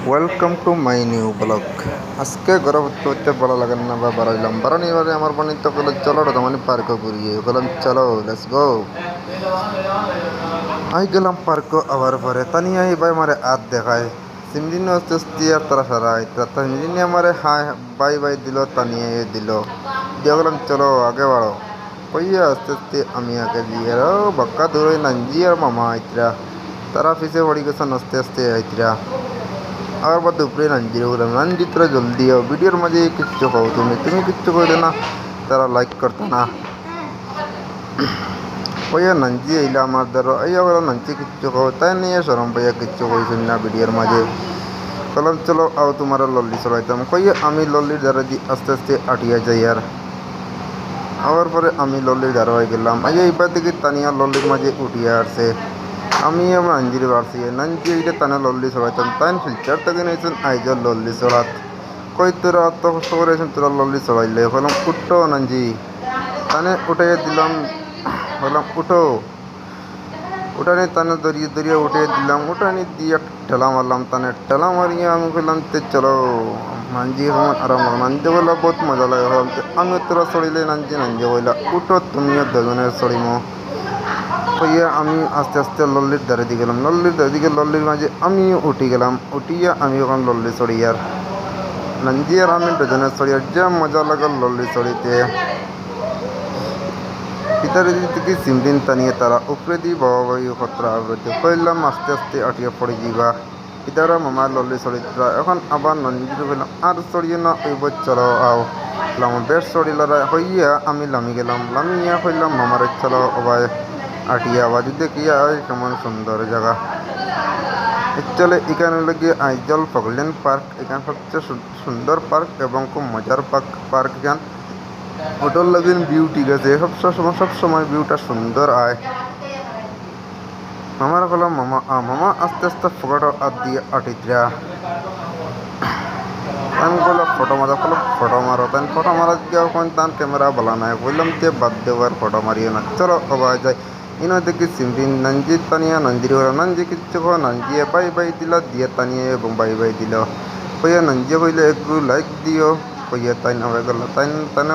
Welcome to my new blog. আজকে গরম করতে ভালো লাগে না বা বাড়াইলাম বাড়ানি এবারে আমার বাণিজ্য করলে চলো রতমানি পার্ক ঘুরিয়ে বললাম চলো লেটস গো। আই গেলাম পার্ক আবার পরে তানিয়া ভাই মারে আত দেখায় সিমরিন আস্তে আস্তে আর তারা সারাই সিমরিনে আমারে হাই বাই বাই দিল তানিয়া দিল দিয়ে বললাম চলো আগে বাড়ো কইয়া আস্তে আস্তে আমি আগে দিয়ে বাক্কা দূরে নাঞ্জি আর মামা আইতরা তারা পিছে পড়ি গেছেন আস্তে আস্তে আইতরা আবার বাদ উপরে নাঞ্জিরে বললাম নাঞ্জি তোরা জলদি আও ভিডিওর মাঝে কিচ্ছু খাও তুমি কিচ্ছু কইলে না তারা লাইক করতো না কইয়া নাঞ্জি আইলা আমার ধরো আইয়া বলো নাঞ্জি কিচ্ছু খাও তাই নিয়ে সরম পাইয়া কিচ্ছু কইছেন না ভিডিওর মাঝে বললাম চলো আও তোমার লল্লি চলাইতাম কইয়া আমি লল্লির দ্বারা দিয়ে আস্তে আস্তে আটিয়া যাই আর আবার পরে আমি লল্লির দ্বারা হয়ে গেলাম আইয়া এইবার দেখি তানিয়া লল্লির মাঝে উঠিয়া আসছে আমি আমার নাঞ্জিরে বাড়ছি নাঞ্জি এইটা তানে লল্লি চড়াইতাম তাই ফিল্টার থেকে নিয়েছেন আইজর লল্লি চড়াত কই তোরা অত কষ্ট করেছেন তোরা লল্লি চড়াইলে বললাম উঠো নাঞ্জি তানে উঠাইয়া দিলাম বললাম উঠো উঠানি তানে দরিয়ে দরিয়ে উঠিয়ে দিলাম উঠানি দিয়ে ঠেলা মারলাম তানে ঠেলা মারিয়ে আমি বললাম তে চলো নাঞ্জি আমার আরাম লাগলো নাঞ্জি বললা বহুত মজা লাগে বললাম আমি তোরা চড়িলে নাঞ্জি নাঞ্জি বললা উঠো তুমিও দুজনের চড়িমো কইয়া আমি আস্তে আস্তে লল্লির ধারে দিয়ে গেলাম লল্লির ধারে দিকে লল্লির মাঝে আমিও উঠে গেলাম উঠিয়া আমি ওখান লল্লি চড়িয়ার নাঞ্জি আর আমি দুজনে চড়িয়ার যা মজা লাগল লল্লি চড়িতে পিতার থেকে সিমরিন টানিয়ে তারা উপরে দিয়ে বাবা বাবু খতরা আগে কইলাম আস্তে আস্তে আটিয়া পড়ে যাইবা পিতারা মামার লল্লি চড়িতরা এখন আবার নঞ্জির বললাম আর চড়িয়ে না ওই বই চলো আও বেশ চড়িলারা হইয়া আমি লামি গেলাম লামিয়া কইলাম মামারে চলো আবার আটিয়া বাজু দেখিয়া কেমন সুন্দর জায়গা চলে এখানে লাগে আইজল ফগলেন পার্ক এখানে সবচেয়ে সুন্দর পার্ক এবং খুব মজার পার্ক এখান ওটার লাগেন ভিউ ঠিক আছে সব সময় ভিউটা সুন্দর আয় মামার বললাম মামা মামা আস্তে আস্তে ফটো আর দিয়ে আটিতরা আমি বললাম ফটো মারা ফটো মারো তাই ফটো মারা দিয়ে ওখানে তার ক্যামেরা বলা নাই বললাম যে বাদ দেবার ফটো মারিয়ে না চলো আবার যাই ইনো দেখি সিমরিন নাঞ্জি তানিয়া নাঞ্জির হলো নাঞ্জি কিচ্ছু কো নাঞ্জিয়ে বাই বাই দিল দিয়ে তানিয়ে এবং বাই বাই দিল কইয়া নাঞ্জি হইলে একটু লাইক দিও কইয়া তাই না হয়ে গেল তাই তানে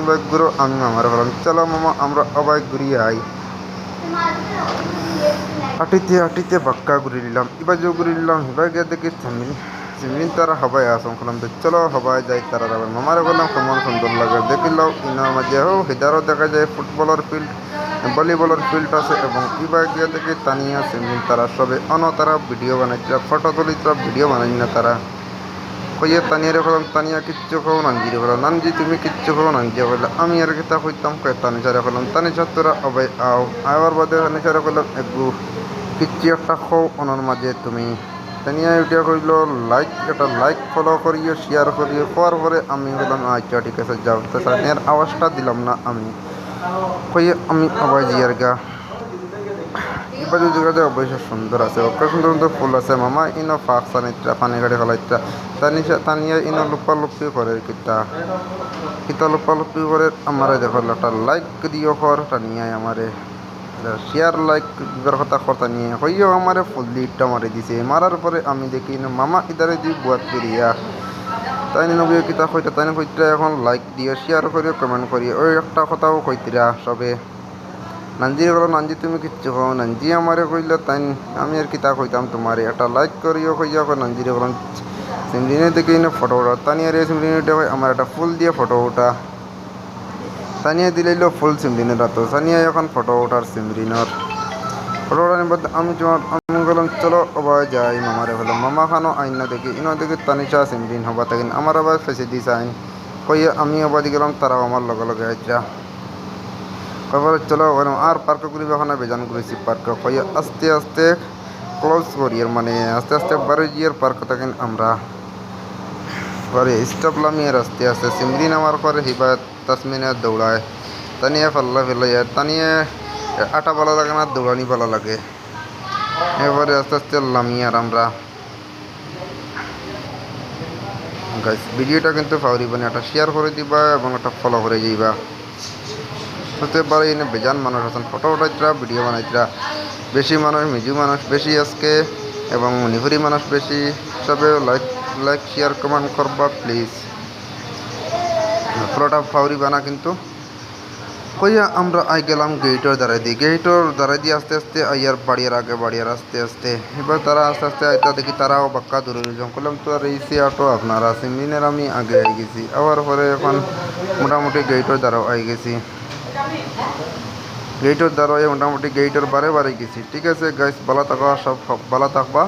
লাইক ঘুরো আমি মামার বললাম চলো মামা আমরা আবার ঘুরিয়ে আই আটিতে আটিতে বাক্কা ঘুরে নিলাম এবার যে ঘুরে নিলাম এবার গিয়ে দেখি সিমরিন তারা হবাই আসম করলাম চলো হবাই যাই তারা মামারে বললাম কেমন সুন্দর লাগে দেখিলাম ইনার মাঝে হিদারও দেখা যায় ফুটবলের ফিল্ড ভলিবলের ফিল্ড আছে এবং এবার গিয়ে দেখি তানিয়া সিমরিন তারা সবে তারা ভিডিও বানাইছিলা ফটো তুলিতরা ভিডিও বানাই না তারা কইয়া তানিয়ারে বললাম তানিয়া কিচ্ছু খাও নাঞ্জিরে বললাম নাঞ্জি তুমি কিচ্ছু খাও নাঞ্জিয়া বললে আমি আর কিতা কইতাম কয়ে তানিসারে বললাম তানিসা তোরা অবাই আও আবার বাদে তানিসারে বললাম একটু কিচ্ছু একটা খাও ওনার মাঝে তুমি তানিয়া উঠিয়া কইল একটা লাইক ফলো করিও শেয়ার করিও হওয়ার পরে আমি বললাম আচ্ছা ঠিক আছে যাও তো তানিয়ার আওয়াজটা দিলাম না আমি কইয়া আমি আবার জিয়ার গা এবার জায়গাটা অবশ্য সুন্দর আছে অত সুন্দর সুন্দর ফুল আছে মামা ইনো ফাঁক সানিত্রা পানি গাড়ি ফেলাইত্রা তানিয়া ইনো লুপালুপি করে কিতা লুপালুপি করে আমারে দেখো একটা লাইক দিও কর তানিয়ায় আমারে শেয়ার লাইক দিবার কথা কথা নিয়ে হইও আমারে ফুল দিটা মারি দিছে মারার পরে আমি দেখি মামা ইদারে দি বুয়াত করিয়া তাই নবীয় কিতা কইতা তাই কইতরা এখন লাইক দিও শেয়ার করিও কমেন্ট করিও ওই একটা কথাও কইতরা সবে নাঞ্জির বলো নাঞ্জি তুমি কিচ্ছু খাও নাঞ্জি আমারে কইল তাই আমি আর কিতা কইতাম তোমারে একটা লাইক করিও কইয়া নাঞ্জিরে বললাম সিমরিনে দেখে ফটো ওঠা তানিয়া রে সিমরিনে আমার একটা ফুল দিয়ে ফটো ওঠা তানিয়া দিলাইল ফুল সিমরিনের তো সানিয়া এখন ফটো ওঠার সিমরিনের ফটো ওঠার বাদ আমি বললাম চলো আবার যাই মামারে বললাম মামা খানো আইন না দেখি দেখি তানিশা সিমরিন হবা থাকেন আমার আবার ফেসে দিস আইন কইয়া আমি আবার গেলাম তারাও আমার লগে লগে আইতরা তারপরে চলো আর পার্কে ঘুরিবে ওখানে বেজান ঘুরেছি পার্কে কইয়া আস্তে আস্তে ক্লোজ করি মানে আস্তে আস্তে বারো জিয়ার পার্ক থাকেন আমরা পরে স্টপ লামিয়ে আস্তে আস্তে সিমরিন আমার পরে হিবা তাসমিনে দৌড়ায় তানিয়ে ফাল্লা ফেলাইয়া তানিয়ে আটা ভালো লাগে না দৌড়ানি ভালো লাগে এবারে আস্তে আস্তে লামিয়ে আর আমরা গাইস ভিডিওটা কিন্তু ফাউরিবানি একটা শেয়ার করে দিবা এবং একটা ফলো করে যাইবা হতে পারে এনে বেজান মানুষ আছেন ফটো উঠাইতরা ভিডিও বানাইতরা বেশি মানুষ মিজু মানুষ বেশি আজকে এবং নিভুরি মানুষ বেশি সবে লাইক লাইক শেয়ার কমেন্ট করবা প্লিজ। পুরোটা ফাউরি বানা কিন্তু কইয়া আমরা আই গেলাম গেটের দ্বারাই দিয়ে, গেটের দ্বারাই দিয়ে আস্তে আস্তে আইয়ার বাড়িয়ার আগে বাড়িয়ার আস্তে আস্তে এবার তারা আস্তে আস্তে আইতা দেখি তারাও বাক্কা দূরে যখন করলাম তো আর এই অটো আপনারা সিমরিনের আমি আগে আই গেছি, আবার পরে এখন মোটামুটি গেটের দ্বারাও আই গেছি, গেটের দ্বারা মোটামুটি গেটের বারে বারে গেছি। ঠিক আছে গাইস, ভালো থাকবা, সব ভালো থাকবা।